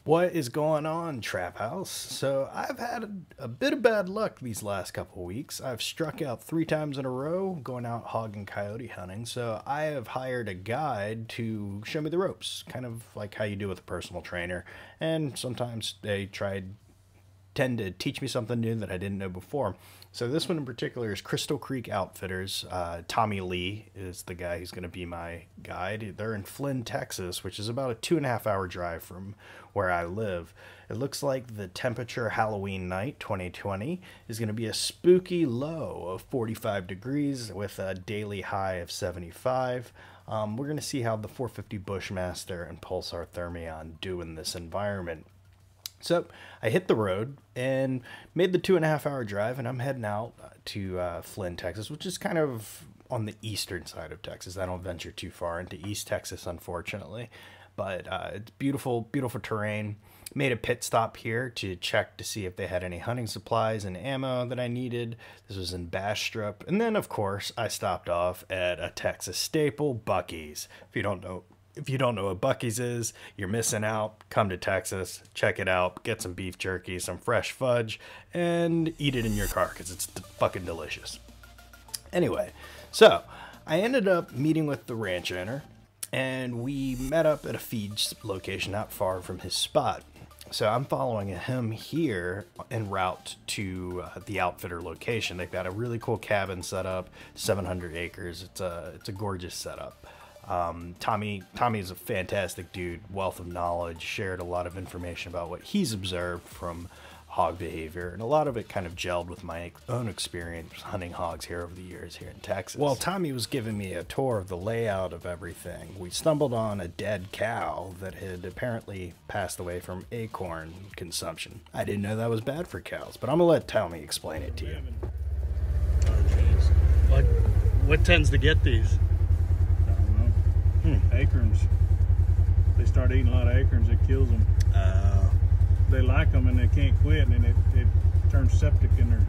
What is going on, Trap House? So I've had a bit of bad luck these last couple of weeks. I've struck out 3 times in a row going out hog and coyote hunting. So I have hired a guide to show me the ropes, kind of like how you do with a personal trainer. And sometimes they tend to teach me something new that I didn't know before. So this one in particular is Crystal Creek Outfitters. Tommy Lee is the guy who's going to be my guide. They're in Flynn, Texas, which is about a 2.5-hour drive from where I live. It looks like the temperature Halloween night 2020 is going to be a spooky low of 45 degrees with a daily high of 75. We're going to see how the 450 Bushmaster and Pulsar Thermion do in this environment. So I hit the road and made the 2.5-hour drive, and I'm heading out to Flynn, Texas, which is kind of on the eastern side of Texas. I don't venture too far into East Texas, unfortunately, but it's beautiful, beautiful terrain. Made a pit stop here to check to see if they had any hunting supplies and ammo that I needed. This was in Bastrop. And then, of course, I stopped off at a Texas staple, Buc-ee's. If you don't know what Buc-ee's is, you're missing out. Come to Texas, check it out, get some beef jerky, some fresh fudge, and eat it in your car because it's fucking delicious. Anyway, so I ended up meeting with the ranch owner, and we met up at a feed location not far from his spot. So I'm following him here en route to the outfitter location. They've got a really cool cabin set up, 700 acres. It's a gorgeous setup. Tommy's a fantastic dude, wealth of knowledge, shared a lot of information about what he's observed from hog behavior, and a lot of it kind of gelled with my own experience hunting hogs here over the years here in Texas. While Tommy was giving me a tour of the layout of everything, we stumbled on a dead cow that had apparently passed away from acorn consumption. I didn't know that was bad for cows, but I'm gonna let Tommy explain it to you. What tends to get these? Acorns. They start eating a lot of acorns, it kills them. They like them and they can't quit, and it turns septic in their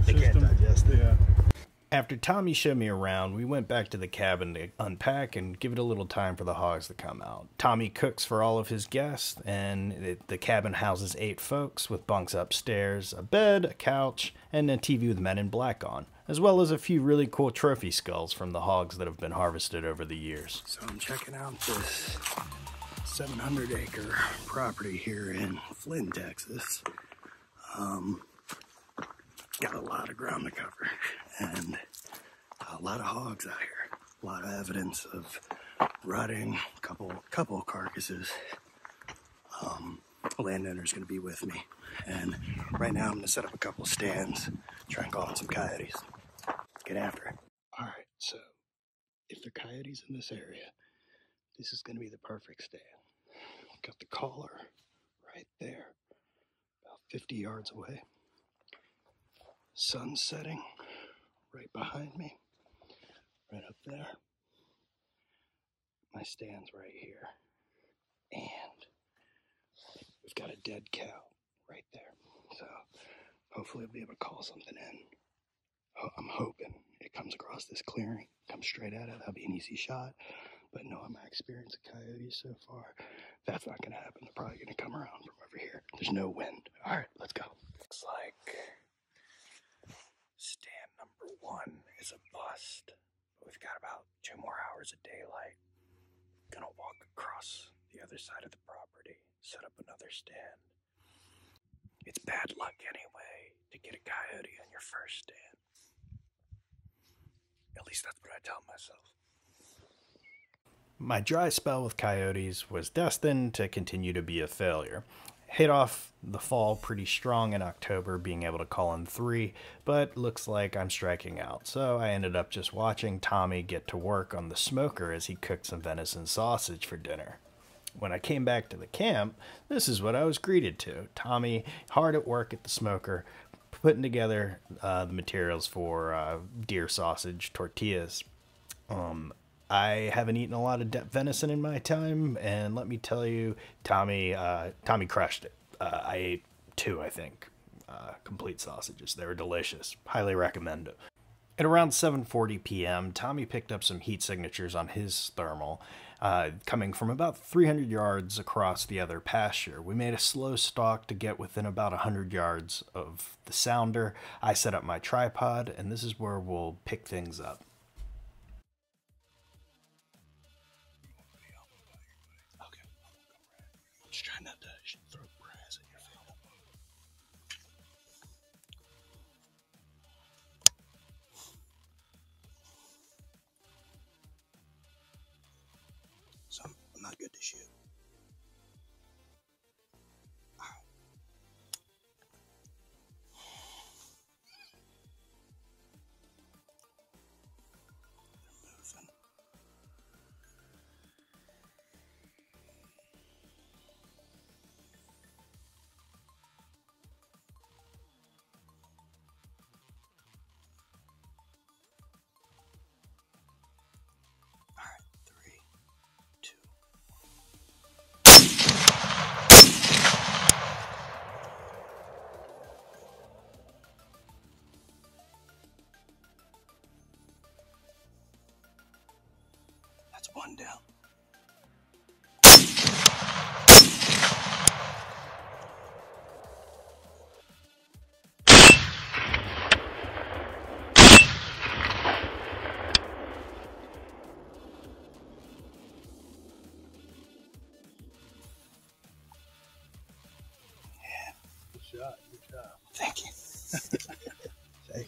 system. They can't digest it. Yeah. After Tommy showed me around, we went back to the cabin to unpack and give it a little time for the hogs to come out. Tommy cooks for all of his guests, and the cabin houses 8 folks with bunks upstairs, a bed, a couch, and a TV with Men in Black on, as well as a few really cool trophy skulls from the hogs that have been harvested over the years. So I'm checking out this 700-acre property here in Flynn, Texas. Got a lot of ground to cover and a lot of hogs out here. A lot of evidence of rutting, couple of carcasses. Landowner's gonna be with me, and right now I'm gonna set up a couple of stands, try and call in some coyotes. Get after it. All right, so if there are coyotes in this area, this is gonna be the perfect stand. Got the caller right there, about 50 yards away. Sun setting right behind me, right up there. My stand's right here. And we've got a dead cow right there. So hopefully I'll be able to call something in. I'm hoping it comes across this clearing, comes straight at it. That'll be an easy shot. But knowing my experience of coyotes so far, that's not gonna happen. They're probably gonna come around from over here. There's no wind. All right, let's go. Looks like stand number 1 is a bust. We've got about 2 more hours of daylight. Gonna walk across the other side of the property, set up another stand. It's bad luck anyway to get a coyote on your first stand. At least that's what I tell myself. My dry spell with coyotes was destined to continue to be a failure. Hit off the fall pretty strong in October, being able to call in 3, but looks like I'm striking out. So I ended up just watching Tommy get to work on the smoker as he cooked some venison sausage for dinner. When I came back to the camp, this is what I was greeted to. Tommy hard at work at the smoker, putting together the materials for deer sausage tortillas. I haven't eaten a lot of venison in my time, and let me tell you, Tommy crushed it. I ate 2, I think, complete sausages. They were delicious. Highly recommend it. At around 7:40 p.m., Tommy picked up some heat signatures on his thermal, coming from about 300 yards across the other pasture. We made a slow stalk to get within about 100 yards of the sounder. I set up my tripod, and this is where we'll pick things up. Okay, just try not to throw grass at your field. So I'm not good to shoot. That's one down. Good shot. Good job. Thank you. Thank you.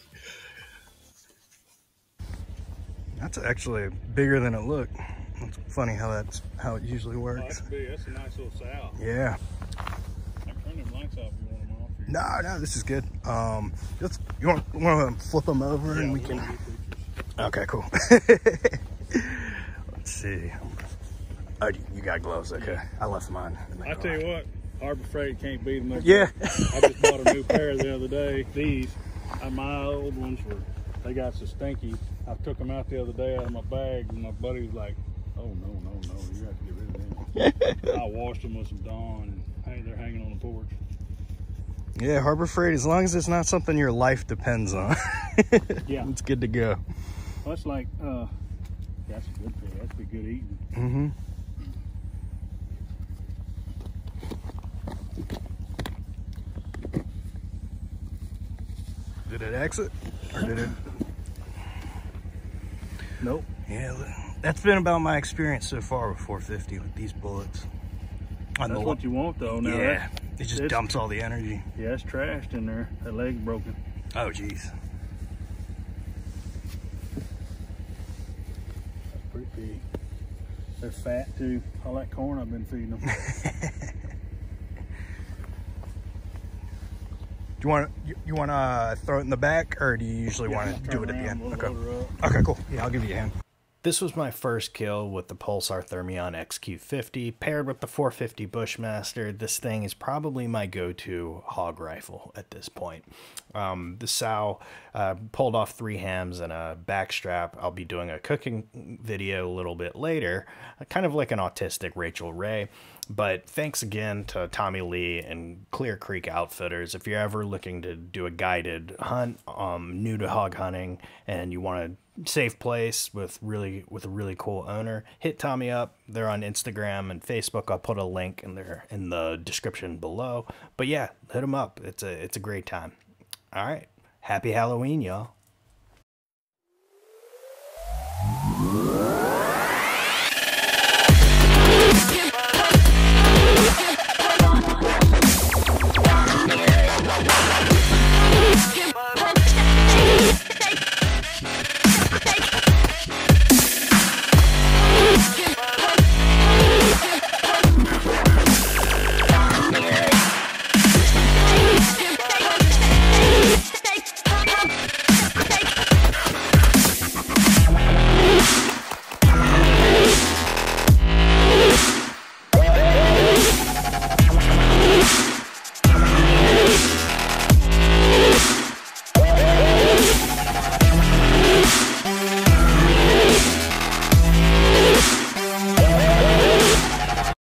That's actually bigger than it looked. It's funny how it usually works. Oh, that's big. That's a nice little sow. Yeah. I can turn them lights off if you want them off. No, this is good. You want to flip them over and we can. Okay, cool. Let's see. Oh, you got gloves? Okay, yeah. I left mine. I tell you what, Harbor Freight can't beat them. Yeah. I just bought a new pair the other day. These, my old ones they got so stinky. I took them out the other day out of my bag, and my buddy was like, "Oh no, you have to get rid of them." I washed them with some Dawn, and they're hanging on the porch. Yeah, Harbor Freight, as long as it's not something your life depends on, yeah, it's good to go. Well, that's like, that's a good thing. That'd be good eating. Mm-hmm. Did it exit, or did it? Nope. Yeah, that's been about my experience so far with 450 with these bullets. That's what you want, though. Now, yeah, it just dumps all the energy. Yeah, it's trashed in there. That leg's broken. Oh, geez. That's pretty big. They're fat, too. All that corn I've been feeding them. Do you want to throw it in the back, or do you usually want to do it at the end? Okay. Okay, cool. Yeah, I'll give you a hand. This was my first kill with the Pulsar Thermion XQ50 paired with the 450 Bushmaster. This thing is probably my go-to hog rifle at this point. The sow pulled off 3 hams and a backstrap. I'll be doing a cooking video a little bit later, kind of like an autistic Rachel Ray. But thanks again to Tommy Lee and Clear Creek Outfitters. If you're ever looking to do a guided hunt, new to hog hunting, and you want a safe place with a really cool owner, hit Tommy up. They're on Instagram and Facebook. I'll put a link in the description below. But yeah, hit them up. It's a great time. All right, happy Halloween, y'all.